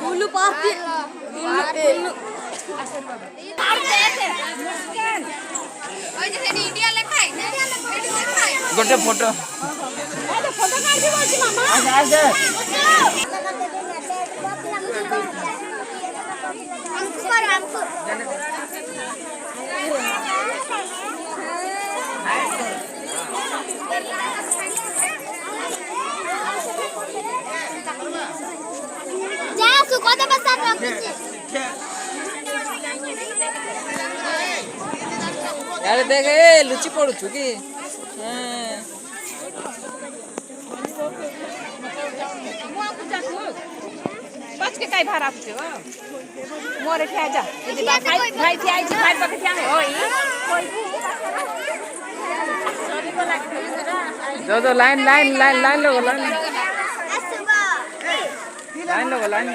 Bulu pasti. Bulu. गोटे photo यार देख लुची पड़ू कि बच के कई भार आते हो मोरे ठा जा यदि भाई भाई थी आई भाई पके थी होई जो लाइन लाइन लाइन लाइन लोगो लाइन लाइन लोगो लाइन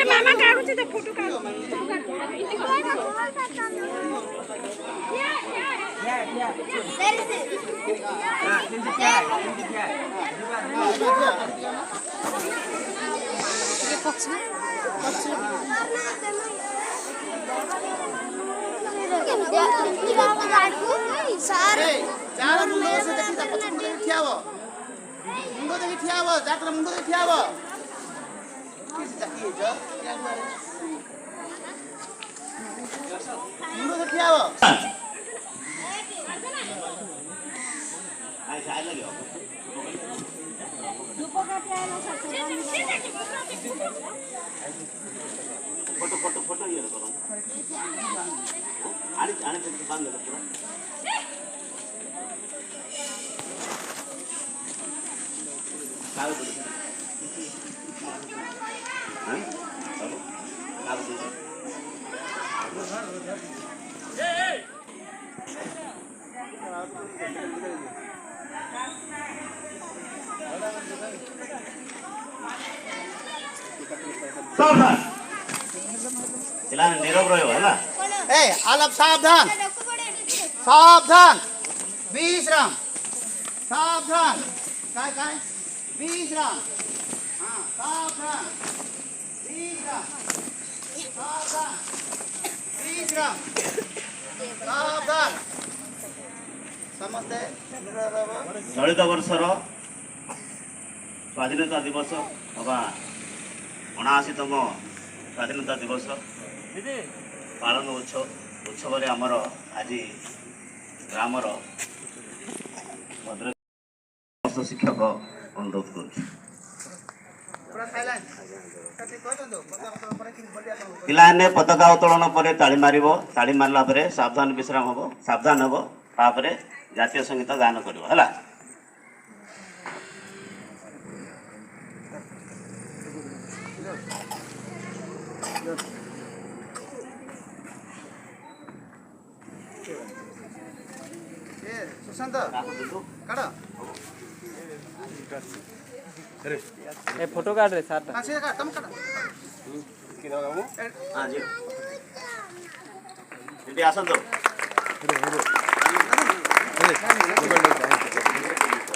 मामा काढू ते फोटो काढू फोटो फोटो फोटो ये करो आने आने पे बांध दो पूरा काल बोलो हां चलो काल बोलो सावधान चलाने नीरव रहो है ना ए आलप सावधान सावधान विश्राम सावधान काय काय विश्राम हां सावधान विश्राम सावधान विश्राम सावधान समझते चलित वर्षर स्वाधीनता दिवस अबा 79तम स्वाधीनता दिवस पालन उत्सव आमर आज ग्रामर भद्र शिक्षक अनुरोध कर पिलाने पताका उत्तोलन पर ताली मार ताली मारला सावधान विश्राम हम सावधान हम तापर जातीय संगीत गान कर सुशांत काढ ए फोटो काढ रे साथ हां से काढ तुम काढ किन गामु हां जी दीदी आसन तो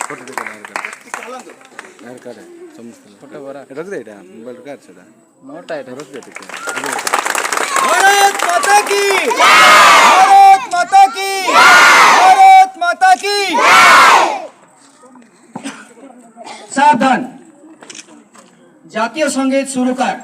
फोटो दे यार काढ समस्त फोटो बरा रख दे एटा मोबाइल काढ सदा मोटा है रख दे भारत माता की भारत माता की भारत माता की सावधान जातीय संगीत शुरू कर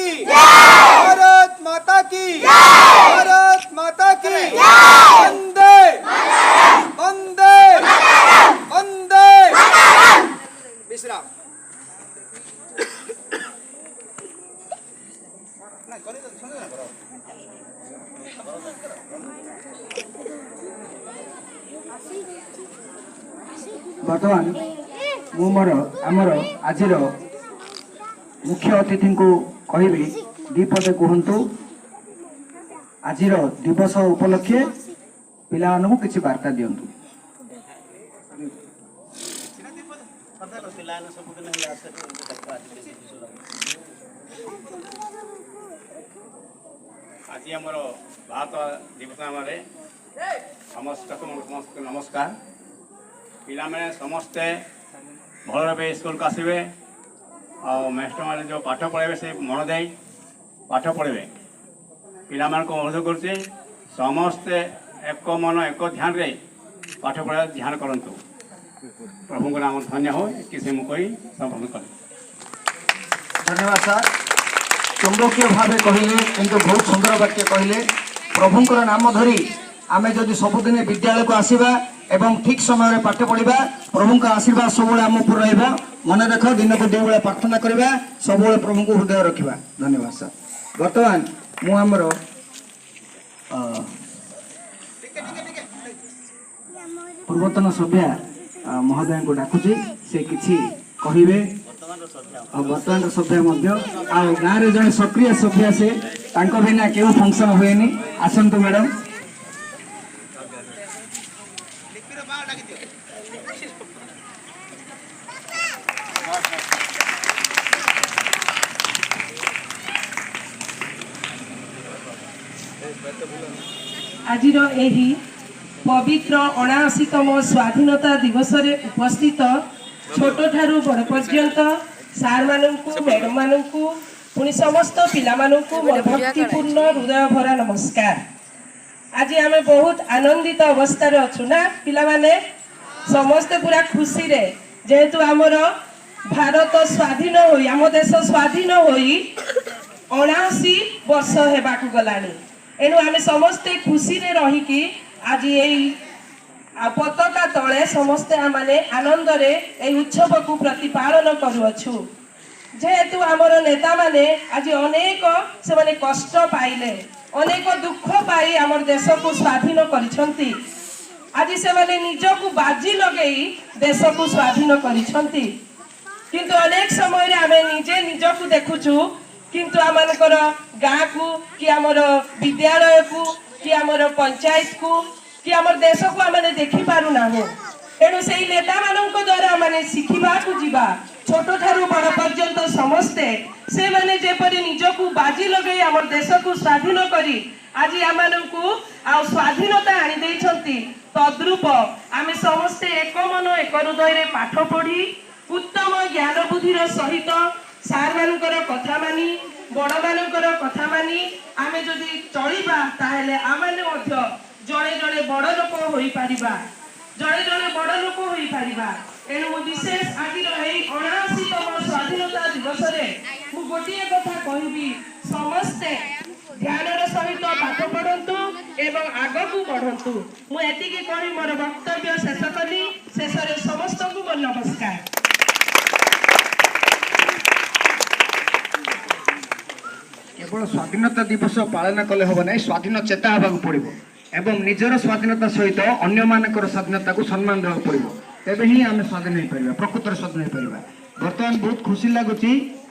की भारत माता की भारत माता की वंदे वंदे वंदे विश्राम। बर्तमान मु मोर आमर आज मुख्य अतिथि को कहबी दीपदे कहतु आज दिवस उपलक्षे पिला किसी वार्ता दिंतु। आज आम भारत दिवस नाम समस्त नमस्कार। पिला मैंने समस्ते भल भाव स्कूल को आसवे और मास्टर मैंने जो पाठ पढ़े से मन दे पाठ पढ़े। पिला मान को अनुरोध करुचे समस्ते एक मन एक ध्यान रे पाठ पढ़ा ध्यान करंतु। प्रभु को नाम धन्य हो किसी मुझे संपन्न कर। धन्यवाद सर। चुंबकीय भाव कहले किंतु बहुत सुंदर वाक्य कहले। प्रभुंकर नाम धरी आमे जदि सबुदिन विद्यालय को आसीबा एवं ठीक समय पाठ पढ़ा प्रभु का आशीर्वाद सब आम उपर रहा। मन रख दिन को 2 बेला प्रार्थना करवा सब प्रभु को हृदय रखा। धन्यवाद सर। बर्तमान मुझर पूर्वतन सभ्या महोदय को डाकुची से किसी कहे। बर्तमान सभ्या गाँव में जड़े सक्रिय सभ्या से बिना क्यों फंक्शन हुए आसतु मैडम। आज पवित्र 79तम स्वाधीनता दिवस रे उपस्थित छोट ठारू बड़ पर्यंत सार मानू मैडम मानू पुणी समस्त पिला मानू मोर भक्तिपूर्ण हृदय भरा नमस्कार। आज आम बहुत आनंदित अवस्था अच्छु ना पिला माने समस्ते पूरा खुशी रे जेहेतु आमर भारत स्वाधीन होई आम देश स्वाधीन होई 79 वर्ष हेबाकु गलानी। एनु आम समस्ते खुशी रे रही कि आज यही पताका तले समस्ते आमाने आनंद रे ए उत्सव को प्रतिपालन करुअछु। जेहेतु आमर नेता माने आज अनेक से माने कष्ट पाइले अनेक दुख पाई आमर देश को स्वाधीन करिसंती। आज से माने निज को बाजी लगेई देश को स्वाधीन करिसंती। किंतु अनेक समय रे आमे निजे निज को देखुछु किंतु आमनकर गाँ को कि आमर विद्यालय को कि आमर पंचायत को कि आमर देश को आमने देखि पारु ना हो। एणु से नेता मानक द्वारा माने शिखिबा को जीवा छोट ठारू बड़ पर्यंत समस्ते से माने जेपरि निज को बाजी लगे आमर देश को स्वाधीन करी आज आमनकु आ स्वाधीनता आनी देइछंती। तद्रूप आमे समस्ते एक मन एक हृदय रे पाठ पढ़ी उत्तम ज्ञान बुद्धिर सहित सार मानकर कथा मानी बड़ मानकर कथा मानी आमे जदि चलिबा ताहेले आमाने मध्य जड़े जड़े बड़ लोक होई पारिबा जड़े जड़े बड़ लोक होई पारिबा। एणु विशेष आज 79तम स्वाधीनता दिवस रे मु गोटिए कथा कहबी समस्ते ध्यानर सहित पाठ पढ़ंतु एवं आगकू बढ़ंतु। मु एतिकी कहि मोर वक्तव्य शेष कली। शेष रे समस्त को नमस्कार। केवल स्वाधीनता दिवस पालन कले हम ना स्वाधीन चेता होगा पड़ो एवं निजर स्वाधीनता सहित अन्य मानकर स्वाधीनता को सम्मान देवा पड़ो तेबे ही आम स्वाधीन हो पार प्रकृतर स्वाधीन हो पार। बर्तमान बहुत खुशी लगुच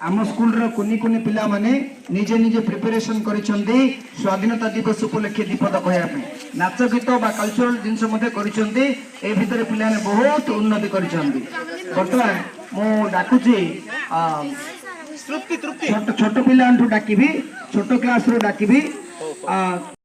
आम स्कूल कुनि कुनि पिला माने निजे निजे प्रिपेरेशन करिसेंती स्वाधीनता दिवस उपलक्षे दीपद कहयापे नाच गीत बा कल्चरल जिनस मध्ये करिसेंती ए भितर पिला ने बहुत उन्नति करिसेंती। बर्तमान मु डाकुची छोट पिला डाकिबी छोट क्लास रो डाकिबी